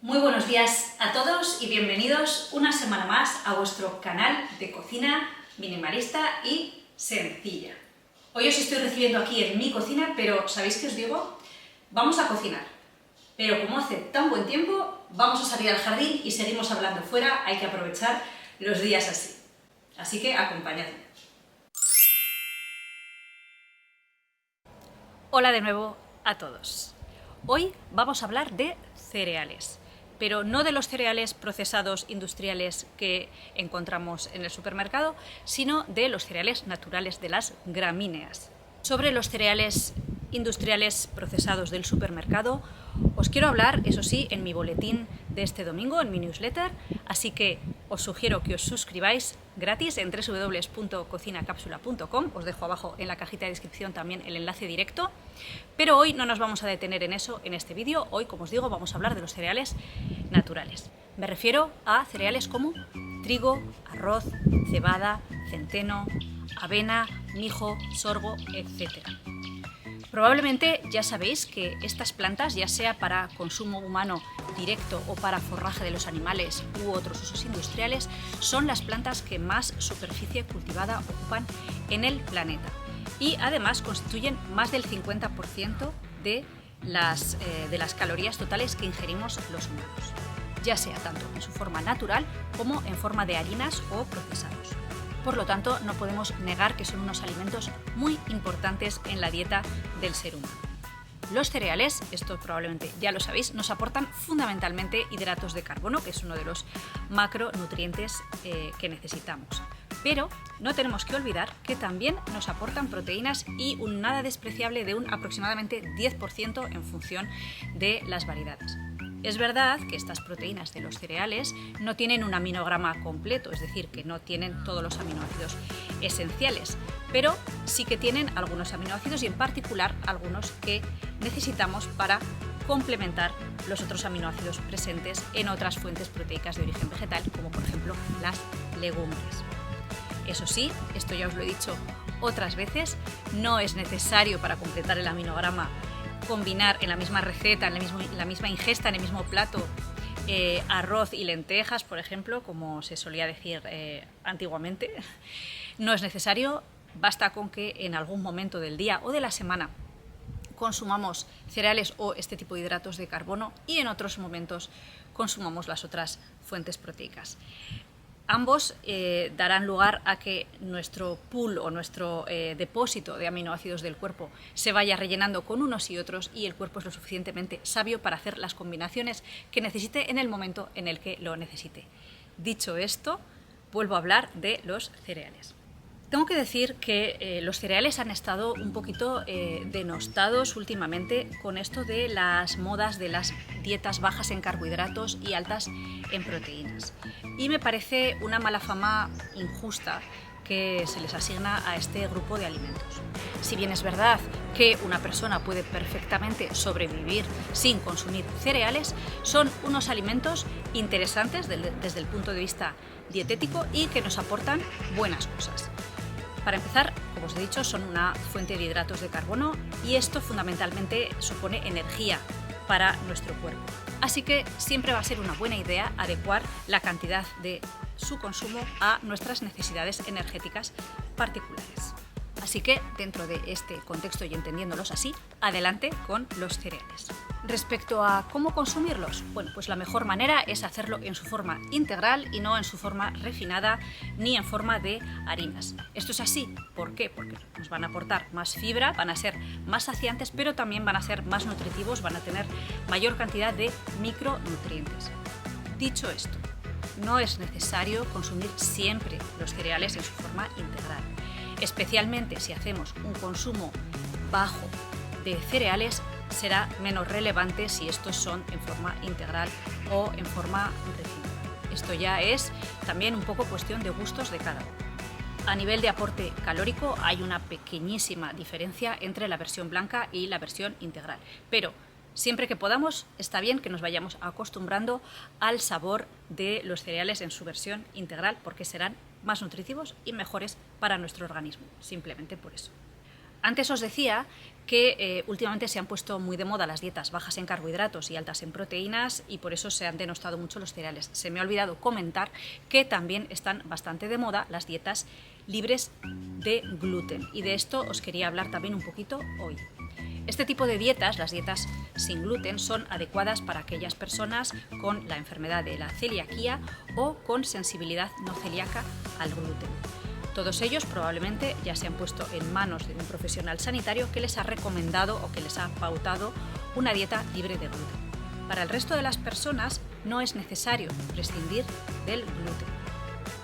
Muy buenos días a todos y bienvenidos una semana más a vuestro canal de cocina minimalista y sencilla. Hoy os estoy recibiendo aquí en mi cocina, pero ¿sabéis qué os digo? Vamos a cocinar, pero como hace tan buen tiempo, vamos a salir al jardín y seguimos hablando fuera, hay que aprovechar los días así. Así que acompañadme. Hola de nuevo a todos. Hoy vamos a hablar de cereales, pero no de los cereales procesados industriales que encontramos en el supermercado, sino de los cereales naturales, de las gramíneas. Sobre los cereales industriales procesados del supermercado os quiero hablar, eso sí, en mi boletín de este domingo, en mi newsletter, así que os sugiero que os suscribáis gratis en www.cocinacapsula.com, os dejo abajo en la cajita de descripción también el enlace directo, pero hoy no nos vamos a detener en eso en este vídeo. Hoy, como os digo, vamos a hablar de los cereales naturales. Me refiero a cereales como trigo, arroz, cebada, centeno, avena, mijo, sorgo, etc. Probablemente ya sabéis que estas plantas, ya sea para consumo humano directo o para forraje de los animales u otros usos industriales, son las plantas que más superficie cultivada ocupan en el planeta y además constituyen más del 50% de las calorías totales que ingerimos los humanos, ya sea tanto en su forma natural como en forma de harinas o procesados. Por lo tanto, no podemos negar que son unos alimentos muy importantes en la dieta del ser humano. Los cereales, esto probablemente ya lo sabéis, nos aportan fundamentalmente hidratos de carbono, que es uno de los macronutrientes que necesitamos. Pero no tenemos que olvidar que también nos aportan proteínas y un nada despreciable de un aproximadamente 10% en función de las variedades. Es verdad que estas proteínas de los cereales no tienen un aminograma completo, es decir, que no tienen todos los aminoácidos esenciales, pero sí que tienen algunos aminoácidos y en particular algunos que necesitamos para complementar los otros aminoácidos presentes en otras fuentes proteicas de origen vegetal, como por ejemplo las legumbres. Eso sí, esto ya os lo he dicho otras veces, no es necesario para completar el aminograma combinar en la misma receta, en la misma ingesta, en el mismo plato, arroz y lentejas, por ejemplo, como se solía decir antiguamente. No es necesario, basta con que en algún momento del día o de la semana consumamos cereales o este tipo de hidratos de carbono y en otros momentos consumamos las otras fuentes proteicas. Ambos darán lugar a que nuestro pool o nuestro depósito de aminoácidos del cuerpo se vaya rellenando con unos y otros y el cuerpo es lo suficientemente sabio para hacer las combinaciones que necesite en el momento en el que lo necesite. Dicho esto, vuelvo a hablar de los cereales. Tengo que decir que los cereales han estado un poquito denostados últimamente con esto de las modas de las dietas bajas en carbohidratos y altas en proteínas. Y me parece una mala fama injusta que se les asigna a este grupo de alimentos. Si bien es verdad que una persona puede perfectamente sobrevivir sin consumir cereales, son unos alimentos interesantes desde el punto de vista dietético y que nos aportan buenas cosas. Para empezar, como os he dicho, son una fuente de hidratos de carbono y esto fundamentalmente supone energía para nuestro cuerpo. Así que siempre va a ser una buena idea adecuar la cantidad de su consumo a nuestras necesidades energéticas particulares. Así que, dentro de este contexto y entendiéndolos así, adelante con los cereales. Respecto a cómo consumirlos, bueno, pues la mejor manera es hacerlo en su forma integral y no en su forma refinada ni en forma de harinas. Esto es así, ¿por qué? Porque nos van a aportar más fibra, van a ser más saciantes, pero también van a ser más nutritivos, van a tener mayor cantidad de micronutrientes. Dicho esto, no es necesario consumir siempre los cereales en su forma integral. Especialmente si hacemos un consumo bajo de cereales, será menos relevante si estos son en forma integral o en forma refinada. Esto ya es también un poco cuestión de gustos de cada uno. A nivel de aporte calórico hay una pequeñísima diferencia entre la versión blanca y la versión integral, pero siempre que podamos está bien que nos vayamos acostumbrando al sabor de los cereales en su versión integral porque serán más nutritivos y mejores para nuestro organismo, simplemente por eso. Antes os decía que últimamente se han puesto muy de moda las dietas bajas en carbohidratos y altas en proteínas y por eso se han denostado mucho los cereales. Se me ha olvidado comentar que también están bastante de moda las dietas libres de gluten y de esto os quería hablar también un poquito hoy. Este tipo de dietas, las dietas sin gluten, son adecuadas para aquellas personas con la enfermedad de la celiaquía o con sensibilidad no celíaca al gluten. Todos ellos probablemente ya se han puesto en manos de un profesional sanitario que les ha recomendado o que les ha pautado una dieta libre de gluten. Para el resto de las personas no es necesario prescindir del gluten.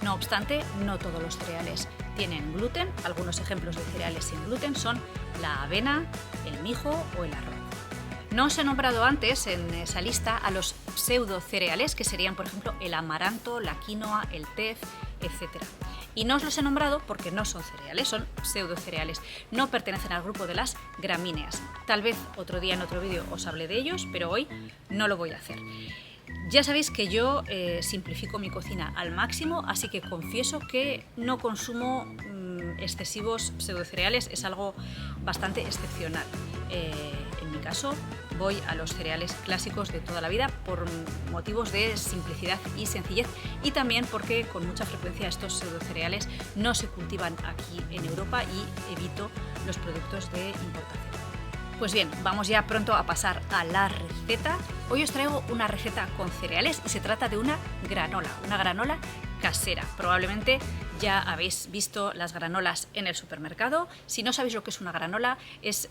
No obstante, no todos los cereales tienen gluten. Algunos ejemplos de cereales sin gluten son la avena, el mijo o el arroz. No os he nombrado antes en esa lista a los pseudo cereales, que serían, por ejemplo, el amaranto, la quinoa, el tef, etc. Y no os los he nombrado porque no son cereales, son pseudo cereales. No pertenecen al grupo de las gramíneas. Tal vez otro día en otro vídeo os hable de ellos, pero hoy no lo voy a hacer. Ya sabéis que yo simplifico mi cocina al máximo, así que confieso que no consumo excesivos pseudocereales, es algo bastante excepcional. En mi caso voy a los cereales clásicos de toda la vida por motivos de simplicidad y sencillez y también porque con mucha frecuencia estos pseudocereales no se cultivan aquí en Europa y evito los productos de importación. Pues bien, vamos ya pronto a pasar a la receta. Hoy os traigo una receta con cereales y se trata de una granola casera. Probablemente ya habéis visto las granolas en el supermercado. Si no sabéis lo que es una granola, es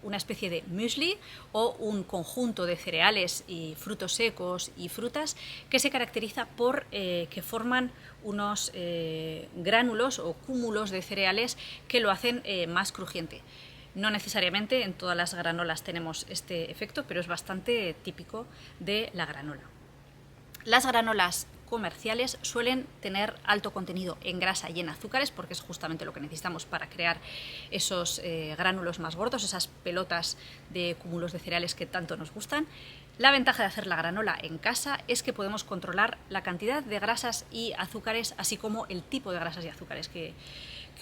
una especie de muesli o un conjunto de cereales y frutos secos y frutas que se caracteriza por que forman unos gránulos o cúmulos de cereales que lo hacen más crujiente. No necesariamente en todas las granolas tenemos este efecto, pero es bastante típico de la granola. Las granolas comerciales suelen tener alto contenido en grasa y en azúcares porque es justamente lo que necesitamos para crear esos gránulos más gordos, esas pelotas de cúmulos de cereales que tanto nos gustan. La ventaja de hacer la granola en casa es que podemos controlar la cantidad de grasas y azúcares, así como el tipo de grasas y azúcares que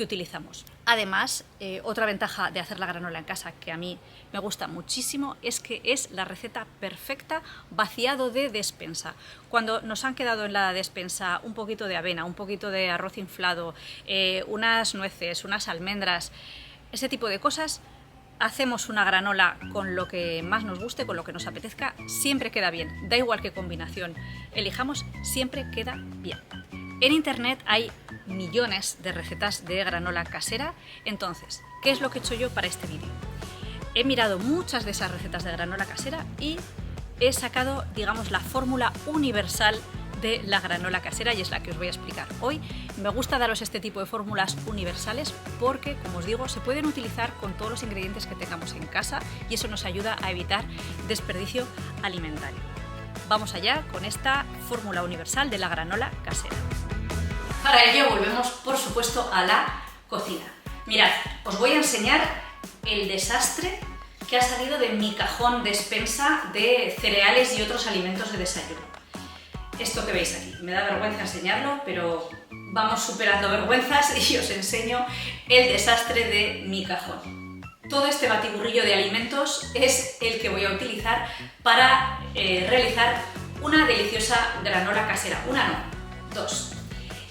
utilizamos. Además, otra ventaja de hacer la granola en casa que a mí me gusta muchísimo es que es la receta perfecta vaciado de despensa. Cuando nos han quedado en la despensa un poquito de avena, un poquito de arroz inflado, unas nueces, unas almendras, ese tipo de cosas, hacemos una granola con lo que más nos guste, con lo que nos apetezca, siempre queda bien. Da igual qué combinación elijamos, siempre queda bien. En internet hay millones de recetas de granola casera, entonces, ¿qué es lo que he hecho yo para este vídeo? He mirado muchas de esas recetas de granola casera y he sacado, digamos, la fórmula universal de la granola casera y es la que os voy a explicar hoy. Me gusta daros este tipo de fórmulas universales porque, como os digo, se pueden utilizar con todos los ingredientes que tengamos en casa y eso nos ayuda a evitar desperdicio alimentario. Vamos allá con esta fórmula universal de la granola casera. Para ello volvemos, por supuesto, a la cocina. Mirad, os voy a enseñar el desastre que ha salido de mi cajón despensa de cereales y otros alimentos de desayuno. Esto que veis aquí, me da vergüenza enseñarlo, pero vamos superando vergüenzas y os enseño el desastre de mi cajón. Todo este batiburrillo de alimentos es el que voy a utilizar para realizar una deliciosa granola casera. Una no, dos.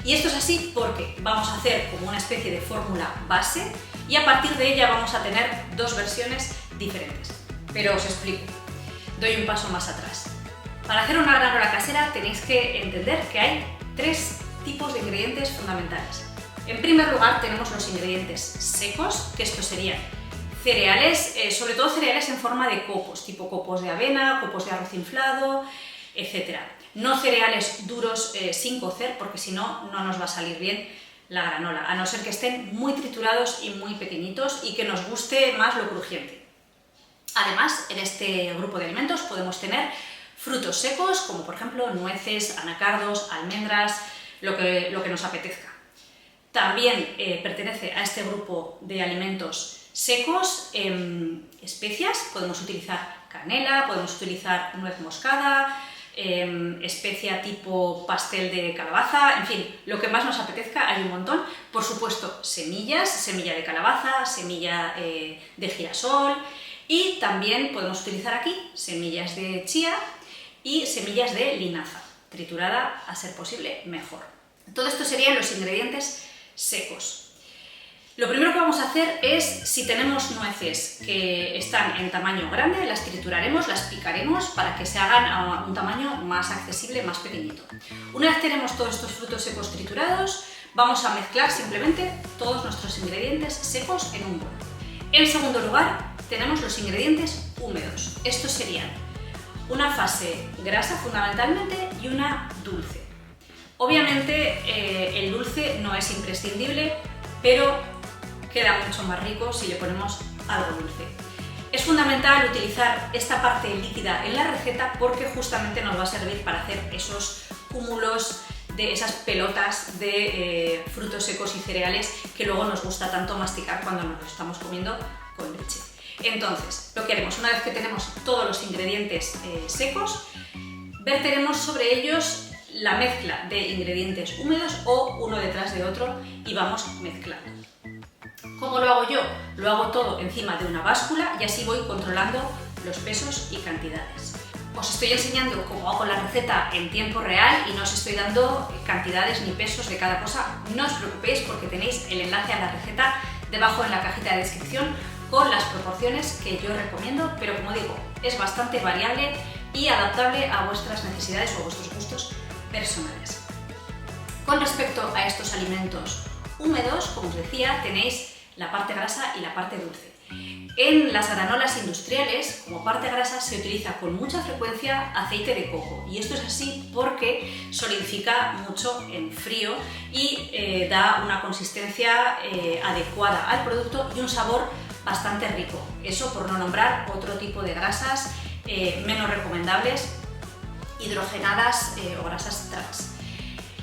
Y esto es así porque vamos a hacer como una especie de fórmula base y a partir de ella vamos a tener dos versiones diferentes. Pero os explico, doy un paso más atrás. Para hacer una granola casera tenéis que entender que hay tres tipos de ingredientes fundamentales. En primer lugar tenemos los ingredientes secos, que estos serían cereales, sobre todo cereales en forma de copos, tipo copos de avena, copos de arroz inflado, etc. No cereales duros sin cocer, porque si no, no nos va a salir bien la granola, a no ser que estén muy triturados y muy pequeñitos y que nos guste más lo crujiente. Además, en este grupo de alimentos podemos tener frutos secos, como por ejemplo nueces, anacardos, almendras, lo que nos apetezca. También pertenece a este grupo de alimentos secos especias, podemos utilizar canela, podemos utilizar nuez moscada, especia tipo pastel de calabaza, en fin, lo que más nos apetezca, hay un montón. Por supuesto, semillas, semilla de calabaza, semilla de girasol, y también podemos utilizar aquí semillas de chía y semillas de linaza, triturada a ser posible mejor. Todo esto serían los ingredientes secos. Lo primero que vamos a hacer es, si tenemos nueces que están en tamaño grande, las trituraremos, las picaremos para que se hagan a un tamaño más accesible, más pequeñito. Una vez tenemos todos estos frutos secos triturados, vamos a mezclar simplemente todos nuestros ingredientes secos en un bol. En segundo lugar, tenemos los ingredientes húmedos. Estos serían una fase grasa fundamentalmente y una dulce. Obviamente el dulce no es imprescindible, pero queda mucho más rico si le ponemos algo dulce. Es fundamental utilizar esta parte líquida en la receta porque justamente nos va a servir para hacer esos cúmulos de esas pelotas de frutos secos y cereales que luego nos gusta tanto masticar cuando nos lo estamos comiendo con leche. Entonces, lo que haremos, una vez que tenemos todos los ingredientes secos, verteremos sobre ellos la mezcla de ingredientes húmedos o uno detrás de otro y vamos mezclando. ¿Cómo lo hago yo? Lo hago todo encima de una báscula y así voy controlando los pesos y cantidades. Os estoy enseñando cómo hago la receta en tiempo real y no os estoy dando cantidades ni pesos de cada cosa. No os preocupéis porque tenéis el enlace a la receta debajo en la cajita de descripción con las proporciones que yo recomiendo, pero como digo, es bastante variable y adaptable a vuestras necesidades o a vuestros gustos personales. Con respecto a estos alimentos húmedos, como os decía, tenéis la parte grasa y la parte dulce. En las granolas industriales, como parte grasa, se utiliza con mucha frecuencia aceite de coco, y esto es así porque solidifica mucho en frío y da una consistencia adecuada al producto y un sabor bastante rico. Eso por no nombrar otro tipo de grasas menos recomendables, hidrogenadas o grasas trans.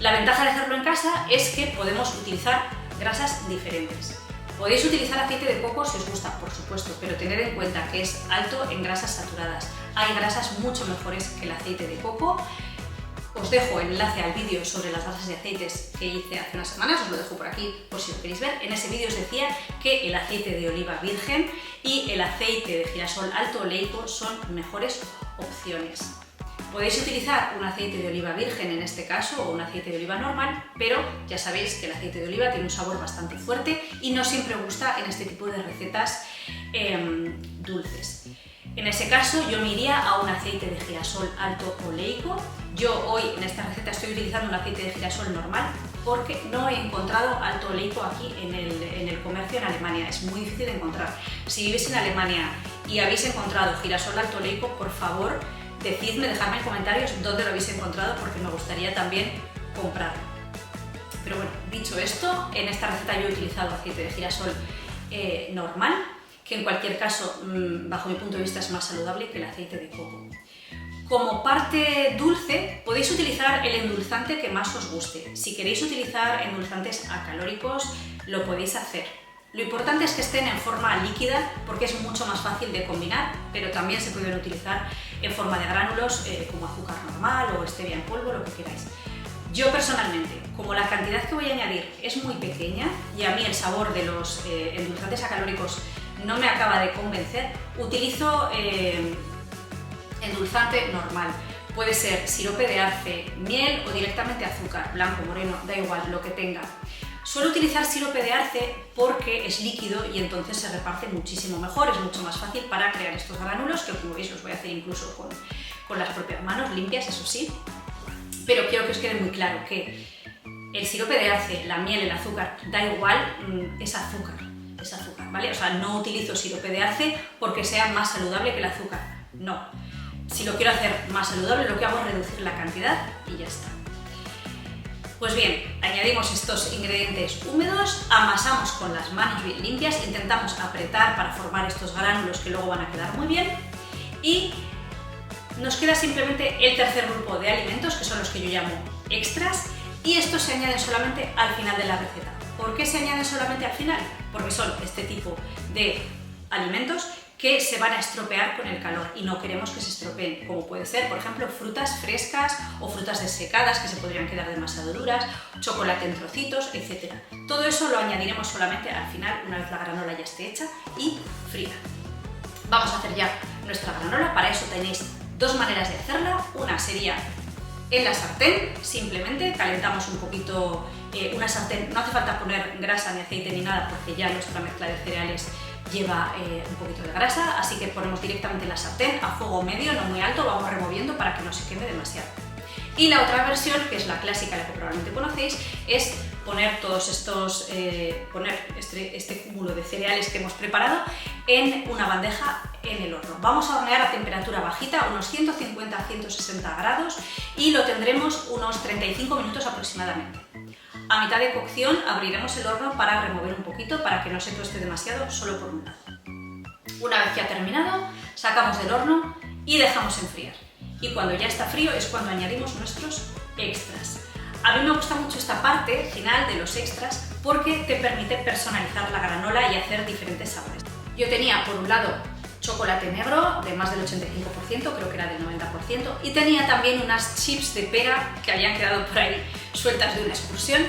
La ventaja de hacerlo en casa es que podemos utilizar grasas diferentes. Podéis utilizar aceite de coco si os gusta, por supuesto, pero tened en cuenta que es alto en grasas saturadas. Hay grasas mucho mejores que el aceite de coco. Os dejo el enlace al vídeo sobre las grasas y aceites que hice hace unas semanas, os lo dejo por aquí por si lo queréis ver. En ese vídeo os decía que el aceite de oliva virgen y el aceite de girasol alto oleico son mejores opciones. Podéis utilizar un aceite de oliva virgen en este caso o un aceite de oliva normal, pero ya sabéis que el aceite de oliva tiene un sabor bastante fuerte y no siempre gusta en este tipo de recetas dulces. En ese caso yo me iría a un aceite de girasol alto oleico. Yo hoy en esta receta estoy utilizando un aceite de girasol normal porque no he encontrado alto oleico aquí en el comercio en Alemania. Es muy difícil de encontrar. Si vivís en Alemania y habéis encontrado girasol alto oleico, por favor, decidme, dejadme en comentarios dónde lo habéis encontrado porque me gustaría también comprarlo. Pero bueno, dicho esto, en esta receta yo he utilizado aceite de girasol normal, que en cualquier caso, bajo mi punto de vista, es más saludable que el aceite de coco. Como parte dulce, podéis utilizar el endulzante que más os guste. Si queréis utilizar endulzantes acalóricos, lo podéis hacer. Lo importante es que estén en forma líquida porque es mucho más fácil de combinar, pero también se pueden utilizar en forma de gránulos como azúcar normal o stevia en polvo, lo que queráis. Yo personalmente, como la cantidad que voy a añadir es muy pequeña y a mí el sabor de los endulzantes acalóricos no me acaba de convencer, utilizo endulzante normal. Puede ser sirope de arce, miel o directamente azúcar, blanco, moreno, da igual, lo que tenga. Suelo utilizar sirope de arce porque es líquido y entonces se reparte muchísimo mejor, es mucho más fácil para crear estos granulos, que como veis los voy a hacer incluso con las propias manos, limpias, eso sí. Pero quiero que os quede muy claro que el sirope de arce, la miel, el azúcar, da igual, es azúcar, ¿vale? O sea, no utilizo sirope de arce porque sea más saludable que el azúcar, no. Si lo quiero hacer más saludable, lo que hago es reducir la cantidad y ya está. Pues bien, añadimos estos ingredientes húmedos, amasamos con las manos bien limpias, intentamos apretar para formar estos granulos que luego van a quedar muy bien y nos queda simplemente el tercer grupo de alimentos, que son los que yo llamo extras, y estos se añaden solamente al final de la receta. ¿Por qué se añaden solamente al final? Porque son este tipo de alimentos que se van a estropear con el calor y no queremos que se estropeen, como puede ser, por ejemplo, frutas frescas o frutas desecadas que se podrían quedar demasiado duras, chocolate en trocitos, etc. Todo eso lo añadiremos solamente al final, una vez la granola ya esté hecha y fría. Vamos a hacer ya nuestra granola. Para eso tenéis dos maneras de hacerla. Una sería en la sartén, simplemente calentamos un poquito una sartén. No hace falta poner grasa ni aceite ni nada porque ya nuestra mezcla de cereales lleva un poquito de grasa, así que ponemos directamente la sartén a fuego medio, no muy alto, vamos removiendo para que no se queme demasiado. Y la otra versión, que es la clásica, la que probablemente conocéis, es poner todos estos, este cúmulo de cereales que hemos preparado en una bandeja en el horno. Vamos a hornear a temperatura bajita, unos 150 a 160 grados, y lo tendremos unos 35 minutos aproximadamente. A mitad de cocción abriremos el horno para remover un poquito, para que no se tueste demasiado solo por un lado. Una vez que ha terminado, sacamos del horno y dejamos enfriar. Y cuando ya está frío es cuando añadimos nuestros extras. A mí me gusta mucho esta parte final de los extras porque te permite personalizar la granola y hacer diferentes sabores. Yo tenía por un lado chocolate negro de más del 85%, creo que era del 90%, y tenía también unas chips de pera que habían quedado por ahí sueltas de una excursión,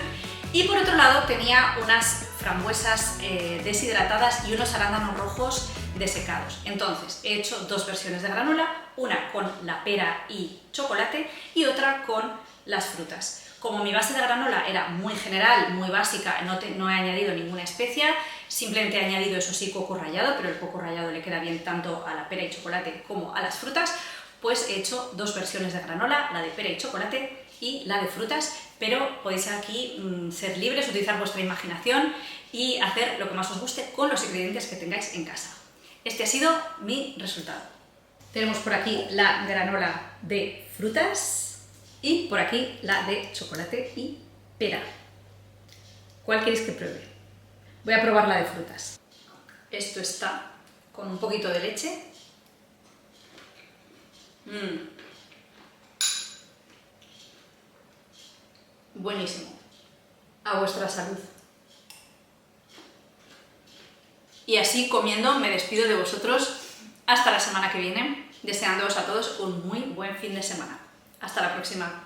y por otro lado tenía unas frambuesas deshidratadas y unos arándanos rojos desecados. Entonces he hecho dos versiones de granola, una con la pera y chocolate y otra con las frutas. Como mi base de granola era muy general, muy básica, no he añadido ninguna especia, simplemente he añadido, eso sí, coco rallado, pero el coco rallado le queda bien tanto a la pera y chocolate como a las frutas, pues he hecho dos versiones de granola, la de pera y chocolate y la de frutas, pero podéis aquí ser libres, utilizar vuestra imaginación y hacer lo que más os guste con los ingredientes que tengáis en casa. Este ha sido mi resultado. Tenemos por aquí la granola de frutas y por aquí la de chocolate y pera. ¿Cuál queréis que pruebe? Voy a probar la de frutas. Esto está con un poquito de leche. Buenísimo. A vuestra salud. Y así comiendo me despido de vosotros hasta la semana que viene, deseándoos a todos un muy buen fin de semana. Hasta la próxima.